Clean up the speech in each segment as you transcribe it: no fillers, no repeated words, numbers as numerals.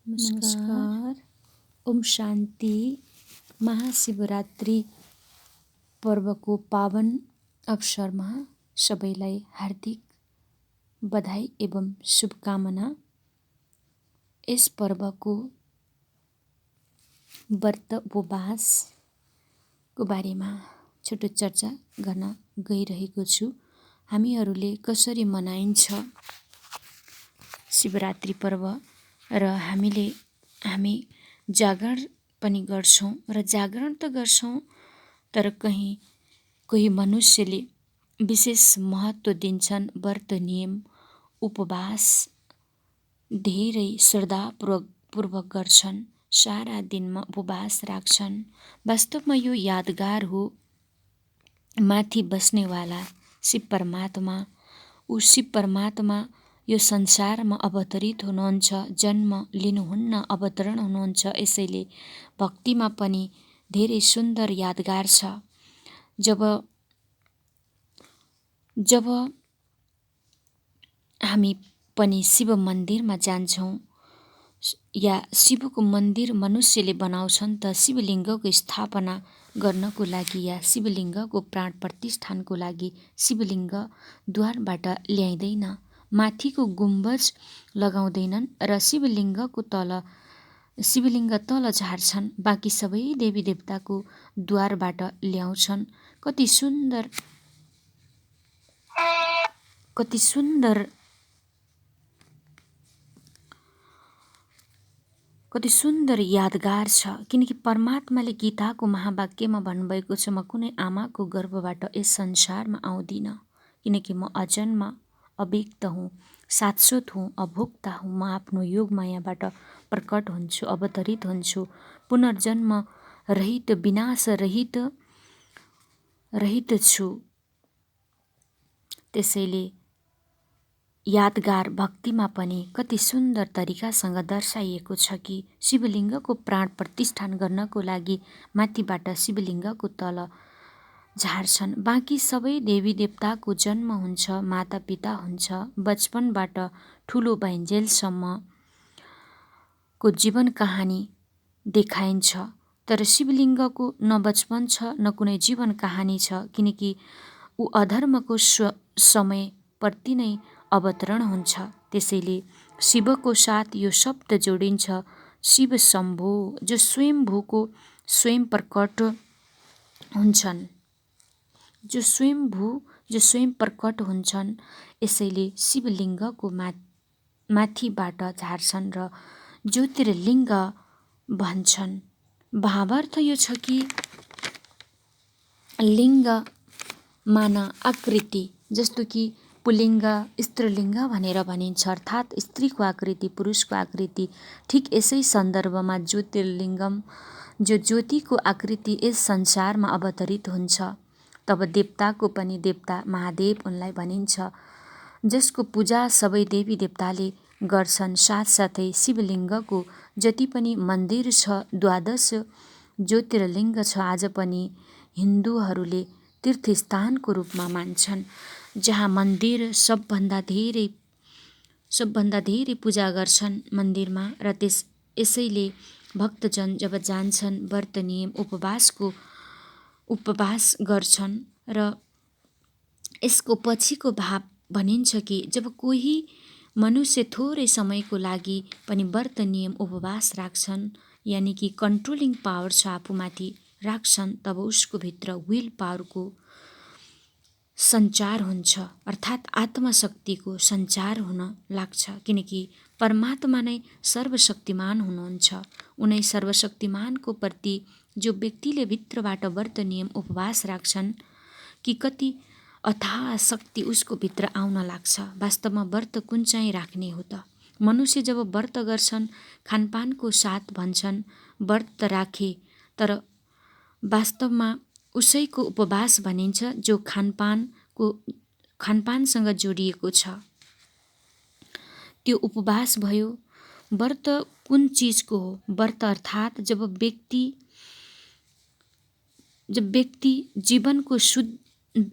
नमस्कार। ओम शान्ति। महाशिवरात्रि पर्वको पावन अवसरमा सबैलाई हार्दिक बधाई एवं शुभकामना। यस पर्वको व्रत उपवासको बारेमा छोटो चर्चा गर्न गइरहेको छु। हामीहरूले कसरी मनाइन्छ शिवरात्रि पर्व र हामी जागरण पनि गर्छौं र जागरण त गर्छौं, तर कोही मनुष्यले विशेष महत्त्व दिन्छन्। व्रत नियम उपवास धेरै श्रद्धापूर्वक गर्छन्, सारा दिनमा उपवास राख्छन्। वास्तवमा यो यादगार हो माथि बस्नेवाला शिव परमात्मा। शिव परमात्मा यो संसारमा अवतरित हुनुहुन्छ, जन्म लिनुहुन्न, अवतरण हुनुहुन्छ। यसैले भक्तिमा पनि धेरै सुन्दर यादगार छ। जब हामी पनि शिव मन्दिरमा जान्छौं या शिवको मन्दिर मनुष्यले बनाउँछन् त शिवलिङ्गको स्थापना गर्नको लागि या शिवलिङ्गको प्राण प्रतिष्ठानको लागि शिवलिङ्ग द्वारबाट ल्याइँदैन, माथिको गुम्बज लगाउँदैनन् र शिवलिङ्ग तल झार्छन्। बाँकी सबै देवी देवताको द्वारबाट ल्याउँछन्। कति सुन्दर यादगार छ। किनकि परमात्माले गीताको महावाक्यमा भन्नुभएको छ, म कुनै आमाको गर्भबाट यस संसारमा आउँदिन, किनकि म अजन्म अव्यक्त हुँ, शाश्वत हुँ, अभोक्ता हुँ। म आफ्नो योग मायाबाट प्रकट हुन्छु, अवतरित हुन्छु, पुनर्जन्म रहित, विनाश रहित छु। त्यसैले यादगार भक्तिमा पनि कति सुन्दर तरिकासँग दर्शाइएको छ कि शिवलिङ्गको प्राण प्रतिष्ठान गर्नको लागि माथिबाट शिवलिङ्गको तल झार्छन्। बाँकी सबै देवी देवताको जन्म हुन्छ, माता पिता हुन्छ, बचपनबाट ठुलो भइन्जेलसम्मको जीवन कहानी देखाइन्छ। तर शिवलिङ्गको न बचपन छ न कुनै जीवन कहानी छ, किनकि ऊ अधर्मको समयप्रति नै अवतरण हुन्छ। त्यसैले शिवको साथ यो शब्द जोडिन्छ, शिव शम्भो, जो स्वयम्भूको स्वयं प्रकट हुन्छन्, जो स्वयं प्रकट हुन्छन्। यसैले शिवलिङ्गको माथिबाट झार्छन् र ज्योतिर्लिङ्ग भन्छन्। भावार्थ यो छ कि लिङ्ग माना आकृति, जस्तो कि पुल्लिङ्ग स्त्रीलिङ्ग भनेर भनिन्छ, अर्थात् स्त्रीको आकृति, पुरुषको आकृति। ठिक यसै सन्दर्भमा ज्योतिर्लिङ्गम, जो ज्योतिको आकृति यस संसारमा अवतरित हुन्छ। तब देवताको पनि देवता महादेव उनलाई भनिन्छ, जसको पूजा सबै देवी देवताले गर्छन्। साथसाथै शिवलिङ्गको जति पनि मन्दिर छ, 12 ज्योतिर्लिङ्ग छ, आज पनि हिन्दूहरूले तीर्थस्थानको रूपमा मान्छन्, जहाँ मन्दिर सबभन्दा धेरै पूजा गर्छन् मन्दिरमा। र यसैले भक्तजन जब जान्छन्, व्रत नियम उपवास गर्छन्। र यसको पछिको भाव भनिन्छ कि जब कोही मनुष्य थोरै समयको लागि पनि व्रत नियम उपवास राख्छन्, यानि कि कन्ट्रोलिङ पावर छ आफूमाथि राख्छन्, तब उसको भित्र विल पावरको सञ्चार हुन्छ, अर्थात् आत्मशक्तिको सञ्चार हुन लाग्छ। किनकि परमात्मा नै सर्वशक्तिमान हुनुहुन्छ। उनै सर्वशक्तिमानको प्रति जो व्यक्तिले भित्रबाट व्रत नियम उपवास राख्छन्, कि कति अथाह शक्ति उसको भित्र आउन लाग्छ। वास्तवमा व्रत कुन चाहिँ राख्ने हो त? मनुष्य जब व्रत गर्छन्, खानपानको साथ भन्छन् व्रत राखे, तर वास्तवमा उसैको उपवास भनिन्छ जो खानपानसँग जोडिएको छ। त्यो उपवास भयो। व्रत कुन चिजको हो? व्रत अर्थात् जब व्यक्ति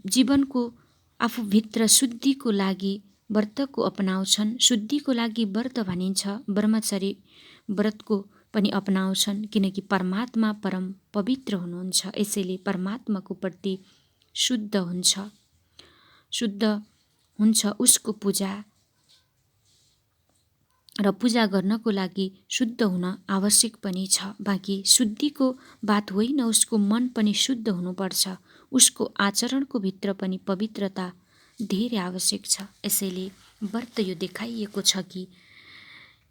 जीवनको आफूभित्र शुद्धिको लागि व्रतको अपनाउँछन्। शुद्धिको लागि व्रत भनिन्छ। ब्रह्मचर्य व्रतको पनि अपनाउँछन् किनकि परमात्मा परम पवित्र हुनुहुन्छ। यसैले परमात्माको प्रति शुद्ध हुन्छ उसको पूजा र पूजा गर्नको लागि शुद्ध हुन आवश्यक पनि छ। बाँकी शुद्धिको बात होइन, उसको मन पनि शुद्ध हुनुपर्छ। उसको आचरणको भित्र पनि पवित्रता धेरै आवश्यक छ। यसैले व्रत यो देखाइएको छ कि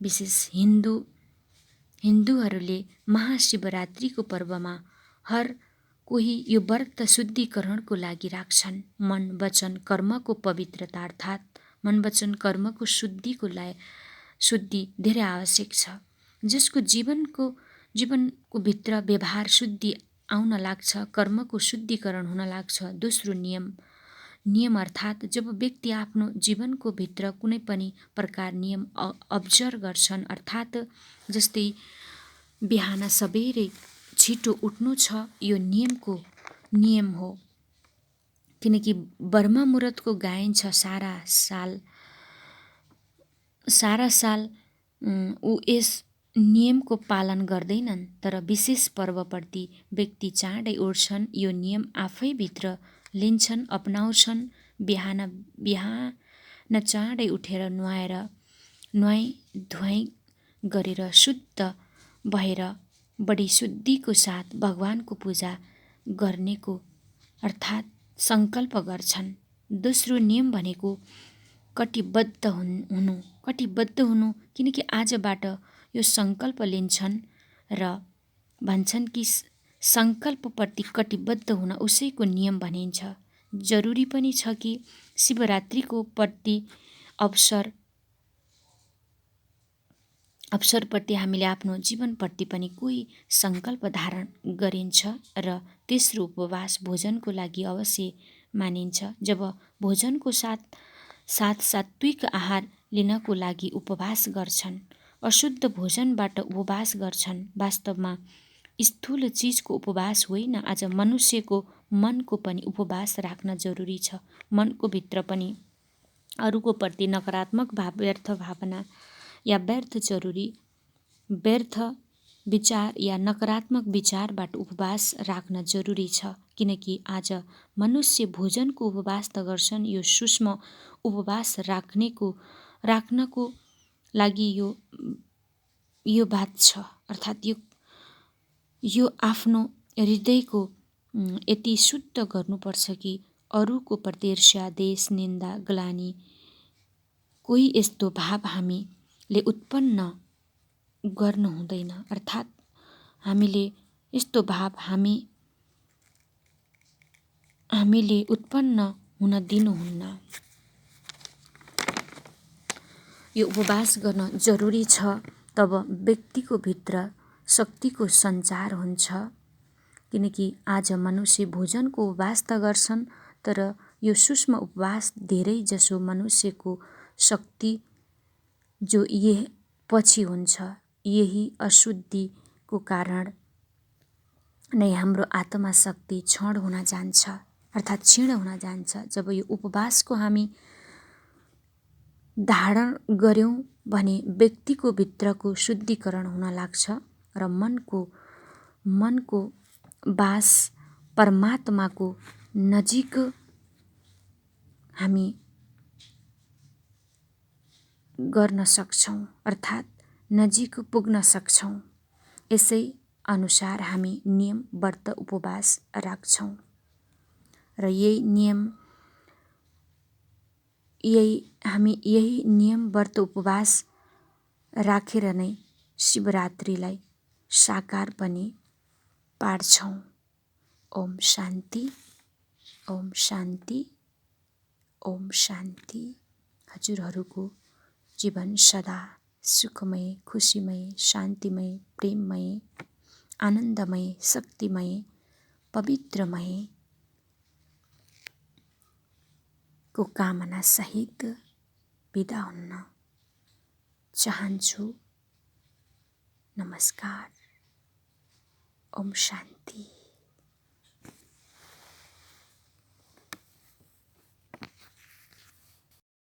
विशेष हिन्दूहरूले महाशिवरात्रिको पर्वमा हर कोही यो व्रत शुद्धिकरणको लागि राख्छन्। मन वचन कर्मको पवित्रता अर्थात् मन वचन कर्मको शुद्धि धेरै आवश्यक छ। जसको जीवनको भित्र व्यवहार शुद्धि आउन लाग्छ, कर्मको शुद्धिकरण हुन लाग्छ। दोस्रो नियम अर्थात् जब व्यक्ति आफ्नो जीवनको भित्र कुनै पनि प्रकार नियम अब्जर्भ गर्छन्, अर्थात् जस्तै बिहान सबेरै छिटो उठ्नु छ, यो नियम हो। किनकि ब्रह्म मुहुर्तको गाइन्छ सारा साल ऊ यस नियमको पालन गर्दैनन्, तर विशेष पर्वप्रति व्यक्ति चाँडै उठ्छन्, यो नियम आफैभित्र लिन्छन्, अपनाउँछन्। बिहान चाँडै उठेर नुहाइ धुवाइ गरेर शुद्ध भएर बढी शुद्धिको साथ भगवानको पूजा गर्नेको अर्थात् सङ्कल्प गर्छन्। दोस्रो नियम भनेको कटिबद्ध हुनु, किनकि आजबाट यो सङ्कल्प लिन्छन् र भन्छन् कि सङ्कल्पप्रति कटिबद्ध हुन उसैको नियम भनिन्छ। जरुरी पनि छ कि शिवरात्रिको प्रति अवसरप्रति हामीले आफ्नो जीवनप्रति पनि कोही सङ्कल्प धारण गरिन्छ। र तेस्रो उपवास भोजनको लागि अवश्य मानिन्छ। जब भोजनको साथ सात्विक आहार लिनको लागि उपवास गर्छन्, अशुद्ध भोजनबाट उपवास गर्छन्। वास्तवमा स्थूल चिजको उपवास होइन, आज मनुष्यको मनको पनि उपवास राख्न जरुरी छ। मनको भित्र पनि अरूको प्रति नकारात्मक भाव, व्यर्थ भावना या व्यर्थ विचार या नकारात्मक विचारबाट उपवास राख्न जरुरी छ। किनकि आज मनुष्य भोजनको उपवास त गर्छन्, यो सूक्ष्म उपवास राख्नको लागि यो बात छ, अर्थात् यो आफ्नो हृदयको यति शुद्ध गर्नुपर्छ कि अरूको प्रति ईर्ष्या, देश, निन्दा, ग्लानि, कोही यस्तो भाव हामीले उत्पन्न गर्नु हुँदैन। अर्थात् हामीले यस्तो भाव हामीले उत्पन्न हुन दिनुहुन्न। यो उपवास गर्न जरुरी छ, तब व्यक्तिको भित्र शक्तिको सञ्चार हुन्छ। किनकि आज मनुष्य भोजनको उपवास त गर्छन्, तर यो सूक्ष्म उपवास धेरै जसो मनुष्यको शक्ति जो पछि हुन्छ, यही अशुद्धिको कारण नै हाम्रो आत्मा शक्ति क्षीण हुन जान्छ। जब यो उपवासको हामी धारण गर्यौं भने व्यक्तिको भित्रको शुद्धिकरण हुन लाग्छ र मनको वास परमात्माको नजिक हामी गर्न सक्छौं, अर्थात् नजिक पुग्न सक्छौं। यसै अनुसार हामी नियम, व्रत, उपवास राख्छौं र यही नियम, व्रत, उपवास राखेर नै शिवरात्रिलाई साकार पनि पार्छौं। ओम शान्ति, ओम शान्ति, ओम शान्ति। हजुरहरूको जीवन सदा सुखमय, खुशीमय, शान्तिमय, प्रेममय, आनन्दमय, शक्तिमय, पवित्रमय को कामना सहित बिदा हुन्न चाहन्छु। नमस्कार। ओम शान्ति।